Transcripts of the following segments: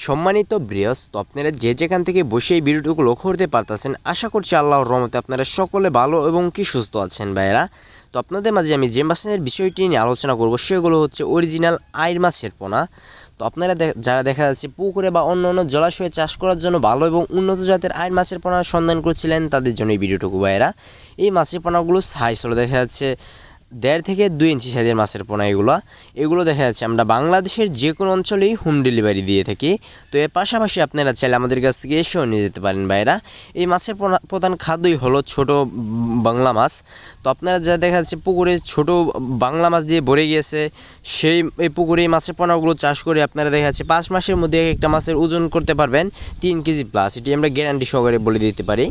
সম্মানিত ভিউয়ার্স, তো আপনারা যে যেখান থেকে বসে এই ভিডিওটুকু লক্ষ্য করতে পারতেছেন, আশা করছি আল্লাহর রহমতে আপনারা সকলে ভালো এবং কি সুস্থ আছেন ভাইয়েরা। তো আপনাদের মাঝে আমি যে মাছের বিষয়টি নিয়ে আলোচনা করব সেগুলো হচ্ছে অরিজিনাল আইর মাছের পোনা। তো আপনারা যারা দেখা যাচ্ছে পুকুরে বা অন্য অন্য জলাশয়ে চাষ করার জন্য ভালো এবং উন্নত জাতের আইর মাছের পোনার সন্ধান করছিলেন, তাদের জন্য এই ভিডিওটুকু ভাইয়েরা। এই মাছের পোনাগুলো সাইজ হলো দেখা যাচ্ছে 1.5 থেকে 2 ইঞ্চি সাইজের মাছের পোনা। এগুলো দেখা যাচ্ছে আমরা বাংলাদেশের যে কোনো অঞ্চলেই হোম ডেলিভারি দিয়ে থাকি। তো এর পাশাপাশি আপনারা চাইলে আমাদের কাছ থেকে এসেও নিয়ে যেতে পারেন ভাইরা। এই মাছের প্রধান খাদ্যই হলো ছোট বাংলা মাছ। তো আপনারা যা দেখা যাচ্ছে পুকুরে ছোট বাংলা মাছ দিয়ে ভরে গিয়েছে, এই পুকুরে এই মাছের পোনাগুলো চাষ করে আপনারা দেখা যাচ্ছে 5 মাসের মধ্যে একটা মাছের ওজন করতে পারবেন 3 কেজি প্লাস। এটি আমরা গ্যারান্টি সহকারে বলে দিতে পারি।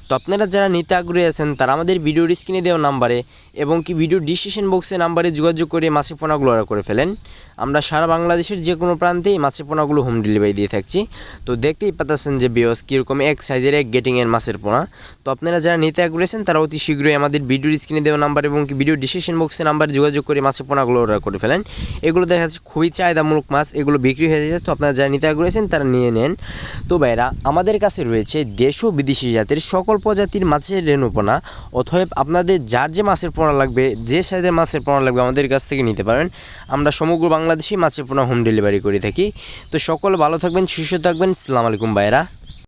তো আপনারা যারা নিতে আগ্রহী আছেন তারা আমাদের ভিডিওর স্ক্রিনে দেওয়া নাম্বারে এবং কি ভিডিও ডিসক্রিপশন বক্সে নাম্বারে যোগাযোগ করে মাছের পোনাগুলো অর্ডার করে ফেলেন। আমরা সারা বাংলাদেশের যে কোনো প্রান্তেই মাছের পোনাগুলো হোম ডেলিভারি দিয়ে থাকছি। তো দেখতেই পাচ্ছেন যে ভিউয়ার্স কীরকম এক সাইজের এক গেটিংয়ের মাছের পোনা। তো আপনারা যারা নিতে আগ্রহী আছেন তারা অতি শীঘ্রই আমাদের ভিডিওর স্ক্রিনে দেওয়া নাম্বার এবং কি ভিডিও ডিসক্রিপশন বক্সে নাম্বারে যোগাযোগ করে মাছের পোনাগুলো অর্ডার করে ফেলেন। এগুলো দেখা যাচ্ছে খুবই চাহিদামূলক মাছ, এগুলো বিক্রি হয়ে যায়। তো আপনারা যারা নিতে আগ্রহী আছেন তারা নিয়ে নেন। তো ভাইরা, আমাদের কাছে রয়েছে দেশ ও বিদেশি জাতের সকল প্রজাতির মাছের রেণু পোনা। অতএব আপনাদের যার যে মাছের পোনা লাগবে, যে সাইজের মাছের পোনা লাগবে আমাদের কাছ থেকে নিতে পারেন। আমরা সমগ্র বাংলাদেশেই মাছের পোনা হোম ডেলিভারি করে থাকি। তো সকলে ভালো থাকবেন, সুস্থ থাকবেন। আসসালামু আলাইকুম ভাইরা।